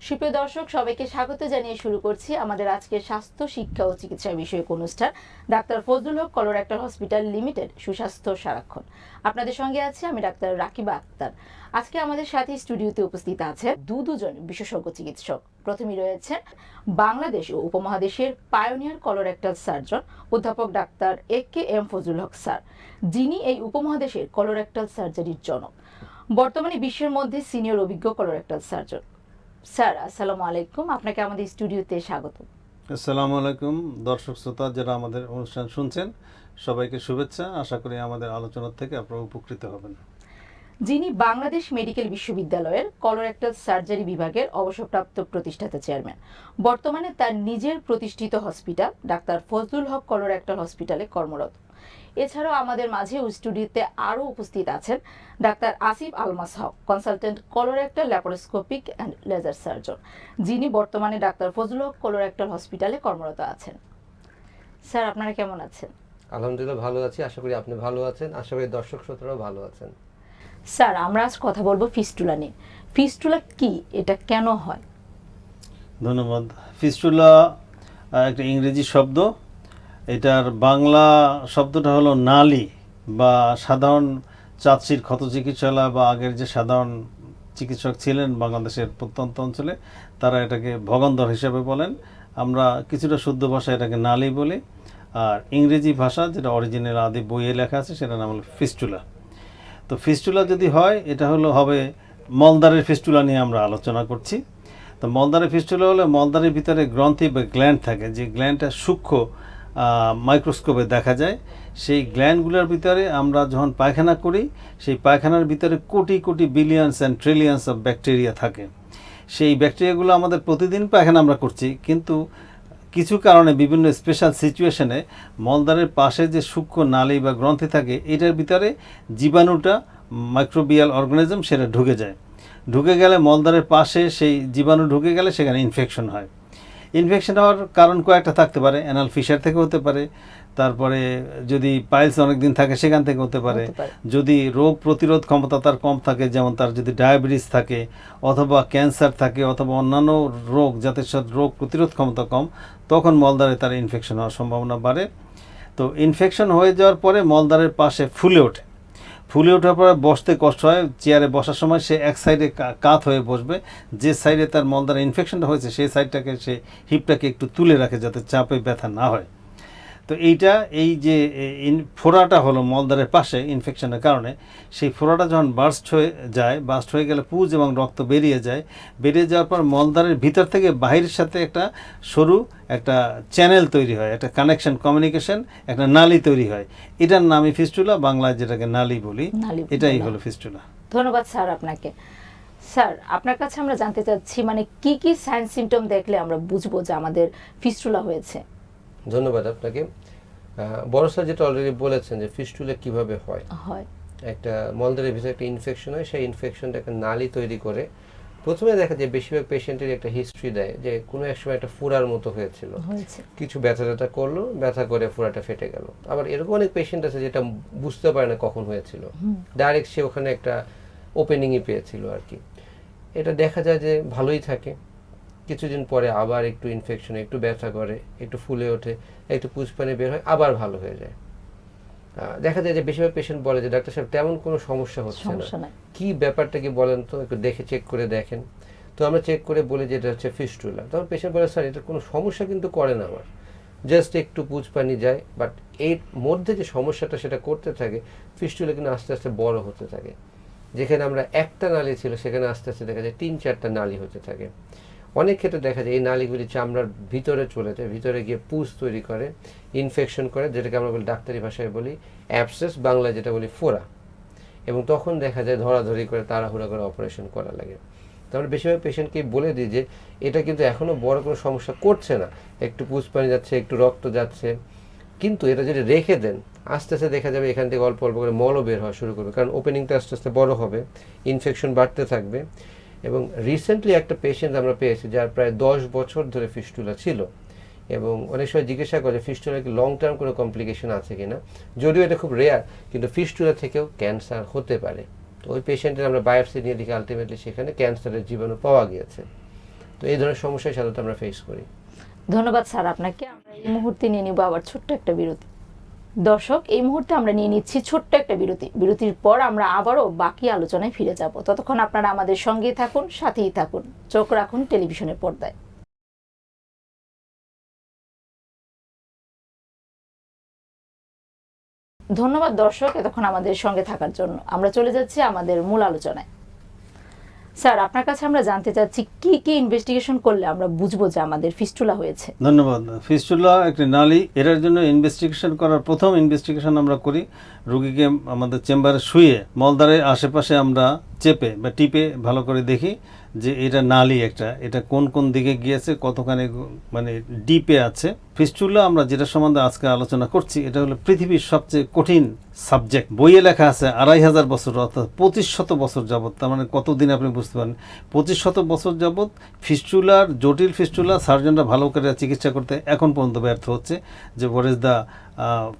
সুপ্রিয় দর্শক, সবাইকে স্বাগত জানিয়ে শুরু করছি আমাদের আজকের স্বাস্থ্য শিক্ষা ও চিকিৎসা বিষয়ক অনুষ্ঠান doctor Fazlul Haque colorectal hospital limited সুস্বাস্থ্য সারাক্ষণ। আপনাদের সঙ্গে আছি আমি ডাক্তার রাকিবা আক্তার। আজকে আমাদের সাথে স্টুডিওতে উপস্থিত আছে দুজন বিশেষজ্ঞ চিকিৎসক। প্রথমেই রয়েছেন বাংলাদেশ ও উপমহাদেশের পায়োনিয়ার কলোরেক্টাল সার্জন অধ্যাপক ডাক্তার এ.কে.এম. ফজলুল হক স্যার, যিনি এই উপমহাদেশের কলোরেক্টাল সার্জারির জনক, বর্তমানে বিশ্বের মধ্যে সিনিয়র অভিজ্ঞ কলোরেক্টাল সার্জন। স্যার, আসসালামু আলাইকুম, আপনাকে আমাদের স্টুডিওতে স্বাগত। আসসালামু আলাইকুম দর্শক শ্রোতা যারা আমাদের অনুষ্ঠান শুনছেন, সবাইকে শুভেচ্ছা। আশা করি আমাদের আলোচনা থেকে আপনারা উপকৃত হবেন। যিনি বাংলাদেশ মেডিকেল বিশ্ববিদ্যালয়ের কলোরেক্টাল সার্জারি বিভাগের অবসরপ্রাপ্ত প্রতিষ্ঠাতা চেয়ারম্যান, বর্তমানে তার নিজের প্রতিষ্ঠিত hospital doctor Fazlul Haque colorectal হসপিটালে কর্মরত। এছাড়াও আমাদের মাঝে স্টুডিওতে আরও উপস্থিত আছেন doctor Asif Almas Haque, consultant colorectal laparoscopic and laser surgeon, যিনি বর্তমানে ডাক্তার ফজলুল হক কলোরেক্টাল হসপিটালে কর্মরত আছেন। স্যার, আপনারা কেমন আছেন? আলহামদুলিল্লাহ ভালো আছি, আশা করি আপনি ভালো আছেন, আশা করি দর্শক শ্রোতারাও ভালো আছেন। স্যার, আমরা আজ কথা বলবো ফিস্টুলা নিয়ে। ফিস্টুলা কি, এটা কেন হয়? ধন্যবাদ। ফিস্টুলা একটা ইংরেজি শব্দ। এটার বাংলা শব্দটা হলো নালী বা সাধারণ চাঁদশির ক্ষত চিকিৎসালয় বা আগের যে সাধারণ চিকিৎসক ছিলেন বাংলাদেশের প্রত্যন্ত অঞ্চলে, তারা এটাকে ভগন্দর হিসেবে বলেন। আমরা কিছুটা শুদ্ধ ভাষায় এটাকে নালী বলি, আর ইংরেজি ভাষা যেটা অরিজিনাল আদি বইয়ে লেখা আছে সেটার নাম হলো ফিস্টুলা। তো ফিস্টুলা যদি হয়, এটা হবে মলদ্বারের ফিস্টুলা নিয়ে আমরা আলোচনা করছি। তো মলদ্বারের ফিস্টুলা হলে মলদ্বারের ভিতরে গ্রন্থি বা গ্ল্যান্ড থাকে, যে গ্ল্যান্ডটা সূক্ষ্ম মাইক্রোস্কোপে দেখা যায়। সেই গ্ল্যান্ডগুলোর ভিতরে আমরা যখন পায়খানা করি, সেই পায়খানার ভিতরে crore crore billions and trillions of bacteria থাকে। সেই ব্যাকটেরিয়াগুলো আমাদের প্রতিদিন পায়খানা আমরা করছি, কিন্তু কিছু কারণে বিভিন্ন স্পেশাল সিচুয়েশনে মলদ্বারের পাশে যে সূক্ষ্ম নালী বা গ্রন্থি থাকে, এটার ভিতরে জীবাণুটা, মাইক্রোবিয়াল অর্গানিজম, সেটা ঢুকে যায়। ঢুকে গেলে মলদ্বারের পাশে সেই জীবাণু ঢুকে গেলে সেখানে ইনফেকশন হয়। ইনফেকশন হওয়ার কারণ কয়েকটা থাকতে পারে। অ্যানাল ফিশার থেকে হতে পারে, তারপরে যদি পাইলস অনেক দিন থাকে সেখান থেকে হতে পারে। যদি রোগ প্রতিরোধ ক্ষমতা তার কম থাকে, যেমন তার যদি ডায়াবেটিস থাকে অথবা ক্যান্সার থাকে অথবা অন্যান্য রোগ যাদের সাথে রোগ প্রতিরোধ ক্ষমতা কম, তখন মলদ্বারে তার ইনফেকশন হওয়ার সম্ভাবনা বাড়ে। তো ইনফেকশন হয়ে যাওয়ার পরে মলদ্বারের পাশে ফুলে ওঠে। ফুলে ওঠার পরে বসতে কষ্ট হয়। চেয়ারে বসার সময় সে এক সাইডে কাত হয়ে বসবে, যে সাইডে তার মলদ্বারে ইনফেকশনটা হয়েছে সেই সাইডটাকে, সে হিপটাকে একটু তুলে রাখে যাতে চাপে ব্যথা না হয়। তো এই যে ফোড়াটা হলো মলদ্বারের পাশে ইনফেকশনের কারণে, সেই ফোড়াটা যখন বার্স্ট হয়ে গেলে পুজ এবং রক্ত বেরিয়ে যাওয়ার পর মলদ্বারের ভিতর থেকে বাহিরের সাথে একটা সরু একটা চ্যানেল তৈরি হয়, একটা কানেকশন, কমিউনিকেশন, একটা নালী তৈরি হয়। এটার নামই ফিস্টুলা, বাংলায় যেটাকে নালী বলি, এটাই হলো ফিস্টুলা। ধন্যবাদ স্যার আপনাকে। স্যার, আপনার কাছে আমরা জানতে চাচ্ছি, মানে কি কি সাইন সিমটম দেখলে আমরা বুঝবো যে আমাদের ফিস্টুলা হয়েছে? ধন্যবাদ আপনাকে। বড় স্যার যেটা অলরেডি বলেছেন যে ফিস্টুলা কিভাবে হয়। একটা মলদ্বারের ভিতরে একটা ইনফেকশন হয়, সেই ইনফেকশনটা একটা নালী তৈরি করে। প্রথমে দেখা যায় বেশিরভাগ পেশেন্টের একটা হিস্ট্রি দেয় যে কোনো এক সময় একটা ফোড়ার মতো হয়েছিল, কিছু ব্যথা করলো, ব্যথা করে ফোড়াটা ফেটে গেল। আবার এরকম অনেক পেশেন্ট আছে যেটা বুঝতে পারে না কখন হয়েছিল, ডাইরেক্ট সে ওখানে একটা ওপেনিংই পেয়েছিল আর কি। এটা দেখা যায় যে ভালোই থাকে, কিছুদিন পরে আবার একটু ইনফেকশন, একটু ব্যথা করে, একটু ফুলে ওঠে, একটু পুজপানি বের হয়, আবার ভালো হয়ে যায়। দেখা যায় যে বেশিরভাগ পেশেন্ট বলে যে ডাক্তার সাহেব তেমন কোনো সমস্যা হচ্ছে না, কি ব্যাপারটা কি বলেন তো, একটু দেখে চেক করে দেখেন। তো আমরা চেক করে বলি যে এটা হচ্ছে ফিস্টুলা। তখন পেশেন্ট বলে স্যার এটা কোনো সমস্যা কিন্তু করে না, আমার জাস্ট একটু পুজপানি যায়, বাট এর মধ্যে যে সমস্যাটা সেটা করতে থাকে। ফিস্টুলা কিন্তু আস্তে আস্তে বড় হতে থাকে, যেখানে আমরা একটা নালী ছিল সেখানে আস্তে আস্তে দেখা যায় 3-4টা নালী হতে থাকে। অনেক ক্ষেত্রে দেখা যায় এই নালীগুলি চামড়ার ভিতরে চলে যায়, ভিতরে গিয়ে পুজ তৈরি করে, ইনফেকশন করে, যেটাকে আমরা বলি ডাক্তারি ভাষায় বলি অ্যাবসেস, বাংলায় যেটা বলি ফোড়া। এবং তখন দেখা যায় ধরাধরি করে তাড়াহুড়া করে অপারেশন করা লাগে। তারপরে বেশিরভাগ পেশেন্টকে বলে দিই যে এটা কিন্তু এখনও বড় কোনো সমস্যা করছে না, একটু পুজ পানি যাচ্ছে, একটু রক্ত যাচ্ছে, কিন্তু এটা যদি রেখে দেন আস্তে আস্তে দেখা যাবে এখান থেকে অল্প অল্প করে মলও বের হওয়া শুরু করবে, কারণ ওপেনিংটা আস্তে আস্তে বড় হবে, ইনফেকশন বাড়তে থাকবে। এবং রিসেন্টলি একটা পেশেন্ট আমরা পেয়েছি যার প্রায় 10 বছর ধরে ফিস্টুলা ছিল, এবং অনেক সময় জিজ্ঞাসা করে ফিস্টুলা কি লং টার্ম কোনো কমপ্লিকেশন আছে কিনা। যদিও এটা খুব রেয়ার, কিন্তু ফিস্টুলা থেকেও ক্যান্সার হতে পারে। তো ওই পেশেন্টের আমরা বায়োপসি নিয়ে দেখি আলটিমেটলি সেখানে ক্যান্সারের জীবাণু পাওয়া গিয়েছে। তো এই ধরনের সমস্যায় সাধারণত আমরা ফেস করি। ধন্যবাদ স্যার আপনাকে। আমরা এই মুহূর্তে নিয়ে নিব আবার ছোট্ট একটা বিরতি। দর্শক, এই মুহূর্তে আমরা নিয়ে নিচ্ছি ছোট্ট একটা বিরতি। বিরতির পর আমরা আবারও বাকি আলোচনায় ফিরে যাব। ততক্ষণ আপনারা আমাদের সঙ্গেই থাকুন, সাথেই থাকুন, চোখ রাখুন টেলিভিশনের পর্দায়। ধন্যবাদ দর্শক এতক্ষণ আমাদের সঙ্গে থাকার জন্য। আমরা চলে যাচ্ছি আমাদের মূল আলোচনায়। স্যার, আপনার কাছে আমরা জানতে চাচ্ছি কি কি ইনভেস্টিগেশন করলে আমরা বুঝবো যে আমাদের ফিস্টুলা হয়েছে? ধন্যবাদ। ফিস্টুলা একটি নালী, এটার জন্য ইনভেস্টিগেশন করার প্রথম ইনভেস্টিগেশন আমরা করি রোগীকে আমাদের চেম্বারে শুয়ে মলদ্বারের আশেপাশে আমরা চেপে বা টিপে ভালো করে দেখি যে এটা নালী একটা, এটা কোন কোন দিকে গিয়েছে, কতখানি মানে ডিপে আছে। ফিস্টুলা আমরা যেটা সম্বন্ধে আজকে আলোচনা করছি এটা হলো পৃথিবীর সবচেয়ে কঠিন সাবজেক্ট। বইয়ে লেখা আছে 2500 বছর, অর্থাৎ 2500 বছর যাবত। তার মানে কতদিন আপনি বুঝতে পারেন, 2500 বছর যাবত ফিস্টুলার, জটিল ফিস্টুলা সার্জনরা ভালো করে চিকিৎসা করতে এখন পর্যন্ত ব্যর্থ হচ্ছে। যে what is the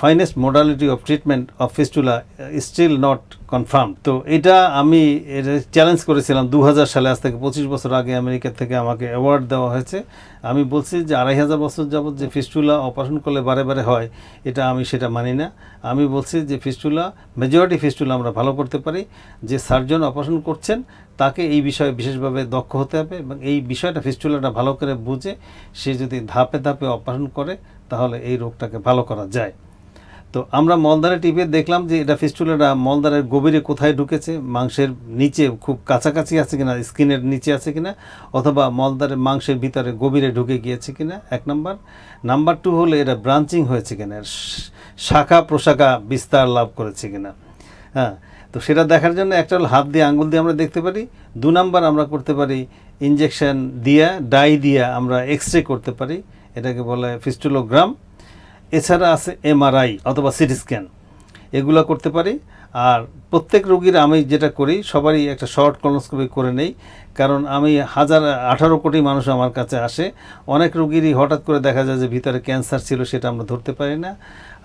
finest modality of treatment of fistula still not confirm. তো এটা আমি চ্যালেঞ্জ করেছিলাম 2000 সালে, আজ থেকে 25 বছর আগে আমেরিকা থেকে আমাকে অ্যাওয়ার্ড দেওয়া হয়েছে। আমি বলছি যে 2500 বছর যাবত যে ফিস্টুলা অপারেশন করলে বারে বারে হয়, এটা আমি সেটা মানি না। আমি বলছি যে ফিস্টুলা, মেজরিটি ফিস্টুলা আমরা ভালো করতে পারি। যে সার্জন অপারেশন করছেন তাকে এই বিষয়ে বিশেষভাবে দক্ষ হতে হবে এবং এই বিষয়টা ফিস্টুলাটা ভালো করে বুঝে সে যদি ধাপে ধাপে অপারেশন করে তাহলে এই রোগটাকে ভালো করা যায়। তো আমরা মলদ্বারে টিপে দেখলাম যে এটা ফিস্টুলাটা মলদ্বারের গভীরে কোথায় ঢুকেছে, মাংসের নিচে খুব কাছাকাছি আছে কিনা, স্কিনের নিচে আছে কিনা, অথবা মলদ্বারের মাংসের ভিতরে গভীরে ঢুকে গিয়েছে কিনা, 1 নাম্বার। নাম্বার 2 হলে এটা ব্রাঞ্চিং হয়েছে কিনা, শাখা প্রশাখা বিস্তার লাভ করেছে কিনা। হ্যাঁ, তো সেটা দেখার জন্য একটা হলো হাত দিয়ে, আঙ্গুল দিয়ে আমরা দেখতে পারি। 2 নাম্বার আমরা করতে পারি ইনজেকশন দিয়া, ডাই দিয়া আমরা এক্স রে করতে পারি, এটাকে বলে ফিস্টুলোগ্রাম। এছাড়া আছে MRI অথবা সিটি স্ক্যান, এগুলো করতে পারি। আর প্রত্যেক রোগীর আমি যেটা করি, সবারই একটা শর্ট কলোনোস্কোপি করে নেই, কারণ আমি 18 কোটি মানুষ আমার কাছে আসে। অনেক রোগীরই হঠাৎ করে দেখা যায় যে ভিতরে ক্যান্সার ছিল, সেটা আমরা ধরতে পারি না।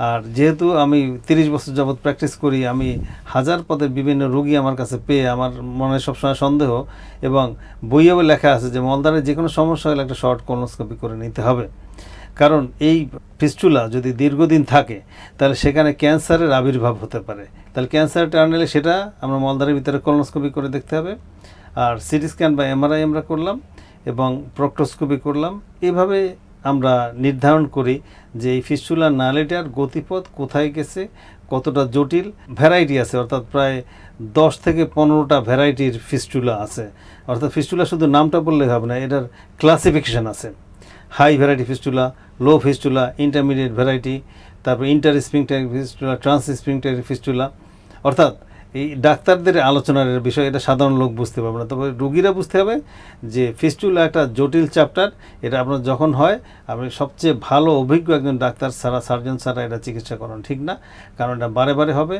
আর যেহেতু আমি 30 বছর যাবৎ প্র্যাকটিস করি, আমি হাজার পদের বিভিন্ন রোগী আমার কাছে পেয়ে আমার মনে সবসময় সন্দেহ, এবং বইয়েও লেখা আছে যে মলদ্বারে যে কোনো সমস্যা হলে একটা শর্ট কলোনোস্কোপি করে নিতে হবে। কারণ এই ফিস্টুলা যদি দীর্ঘদিন থাকে তাহলে সেখানে ক্যান্সারের আবির্ভাব হতে পারে। তাহলে ক্যান্সার টার্নেলে সেটা আমরা মলদ্বারের ভিতরে কলোনোস্কোপি করে দেখতে হবে। আর সিটি স্ক্যান বা MRI আমরা করলাম এবং প্রক্টোস্কোপি করলাম। এভাবে আমরা নির্ধারণ করি যে এই ফিস্টুলার নালীটার গতিপথ কোথায় গেছে, কতটা জটিল। ভ্যারাইটি আছে, অর্থাৎ প্রায় 10 থেকে 15টা ভ্যারাইটির ফিস্টুলা আছে। অর্থাৎ ফিস্টুলা শুধু নামটা বললেই হবে না, এটার ক্লাসিফিকেশন আছে। হাই ভ্যারাইটি ফিস্টুলা, লো ফিস্টুলা, ইন্টারমিডিয়েট ভ্যারাইটি, তারপর ইন্টার স্ফিংক্টারিক ফিস্টুলা, ট্রান্স স্ফিংক্টারিক ফিস্টুলা। অর্থাৎ এই ডাক্তারদের আলোচনার বিষয়, এটা সাধারণ লোক বুঝতে পারবে না, তবে রোগীরা বুঝতে হবে যে ফিস্টুলা একটা জটিল চ্যাপ্টার। এটা আপনার যখন হয়, আপনি সবচেয়ে ভালো অভিজ্ঞ একজন ডাক্তার ছাড়া, সার্জন ছাড়া এটা চিকিৎসা করানো ঠিক না, কারণ এটা বারে বারে হবে।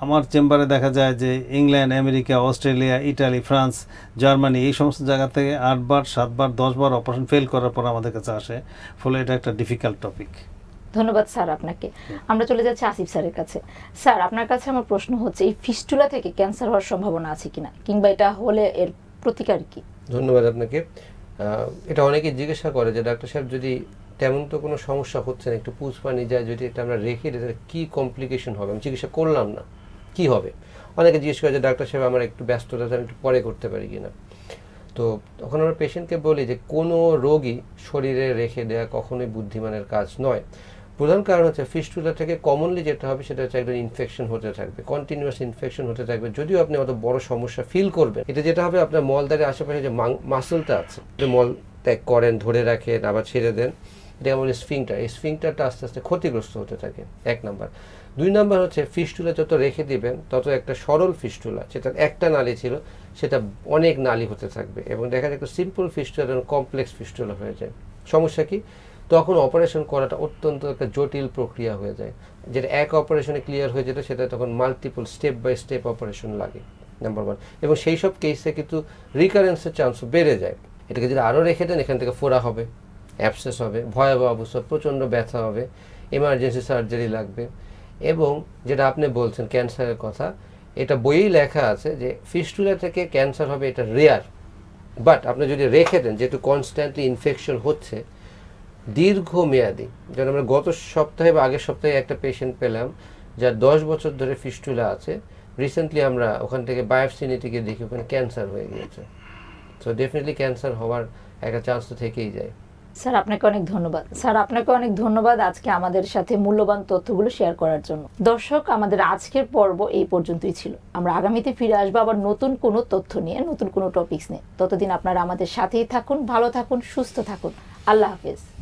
আমার চেম্বারে দেখা যায় যে England, America, Australia, Italy, France, Germany, এই সমস্ত জায়গা থেকে 8 বার, 7 বার, 10 বার অপারেশন ফেল করার পর আমাদের কাছে আসে। ফলে এটা একটা ডিফিকাল্ট টপিক। ধন্যবাদ স্যার আপনাকে। আমরা চলে যাচ্ছি আসিফ স্যারের কাছে। স্যার, আপনার কাছে আমার প্রশ্ন হচ্ছে, এই ফিস্টুলা থেকে ক্যান্সার হওয়ার সম্ভাবনা আছে কিনা, কিংবা এটা হলে এর প্রতিকার কি? ধন্যবাদ আপনাকে। এটা অনেকে জিজ্ঞাসা করে যে ডাক্তার সাহেব, যদি তেমন তো কোনো সমস্যা হচ্ছে না, একটু পুষপানি যায়, যদি এটা আমরা রেখে দিই তাহলে কী কমপ্লিকেশন হবে, আমি চিকিৎসা করলাম না, কি হবে? অনেকে জিজ্ঞেস করে যে ডাক্তার সাহেব আমার একটু ব্যস্ততা, আমি একটু পরে করতে পারি কিনা। তো তখন আমরা পেশেন্টকে বলি যে কোনো রোগী শরীরে রেখে দেওয়া কখনোই বুদ্ধিমানের কাজ নয়। প্রধান কারণ হচ্ছে ফিস্টুলা থেকে কমনলি যেটা হবে সেটা হচ্ছে একদম ইনফেকশন হতে থাকবে, কন্টিনিউয়াস ইনফেকশন হতে থাকবে। যদিও আপনি অত বড় সমস্যা ফিল করবেন, এটা যেটা হবে আপনার মলদ্বারের আশেপাশে যে মাসলটা আছে, মল ত্যাগ করেন, ধরে রাখেন, আবার ছেড়ে দেন, এটা যেমন স্ফিংটার, এই স্ফিংটারটা আস্তে আস্তে ক্ষতিগ্রস্ত হতে থাকে, 1 নাম্বার। 2 নাম্বার হচ্ছে ফিস্টুলা যত রেখে দিবেন তত একটা সরল ফিস্টুলা, সেটা একটা নালী ছিল সেটা অনেক নালী হতে থাকবে, এবং দেখা যায় একটা সিম্পল ফিস্টুলা কমপ্লেক্স ফিস্টুলা হয়ে যায়। সমস্যা কি? তখন অপারেশন করাটা অত্যন্ত একটা জটিল প্রক্রিয়া হয়ে যায়, যেটা এক অপারেশনে ক্লিয়ার হয়ে যেত সেটা তখন multiple step by step operation লাগে, নাম্বার 1। এবং সেই সব কেসে কিন্তু রিকারেন্সের চান্সও বেড়ে যায়। এটাকে যদি আরও রেখে দেন, এখান থেকে ফোড়া হবে, অ্যাবসেস হবে, ভয়াবহ অবস্থা, প্রচণ্ড ব্যথা হবে, এমার্জেন্সি সার্জারি লাগবে। এবং যেটা আপনি বলছেন ক্যান্সারের কথা, এটা বইয়েই লেখা আছে যে ফিস্টুলা থেকে ক্যান্সার হবে, এটা রেয়ার, বাট আপনি যদি রেখে দেন, যেহেতু কনস্ট্যান্টলি ইনফেকশন হচ্ছে দীর্ঘমেয়াদী, যেমন আমরা গত সপ্তাহে বা আগের সপ্তাহে একটা পেশেন্ট পেলাম যার 10 বছর ধরে ফিস্টুলা আছে, রিসেন্টলি আমরা ওখান থেকে বায়োপসি নিতে গিয়ে দেখি ওখানে ক্যান্সার হয়ে গিয়েছে। সো ডেফিনেটলি ক্যান্সার হওয়ার একটা চান্স তো থেকেই যায়। স্যার আপনাকে অনেক ধন্যবাদ। স্যার আপনাকে অনেক ধন্যবাদ আজকে আমাদের সাথে মূল্যবান তথ্যগুলো শেয়ার করার জন্য। দর্শক, আমাদের আজকের পর্ব এই পর্যন্তই ছিল। আমরা আগামীতে ফিরে আসবো আবার নতুন কোনো তথ্য নিয়ে, নতুন কোনো টপিকস নিয়ে। ততদিন আপনারা আমাদের সাথেই থাকুন, ভালো থাকুন, সুস্থ থাকুন। আল্লাহ হাফেজ।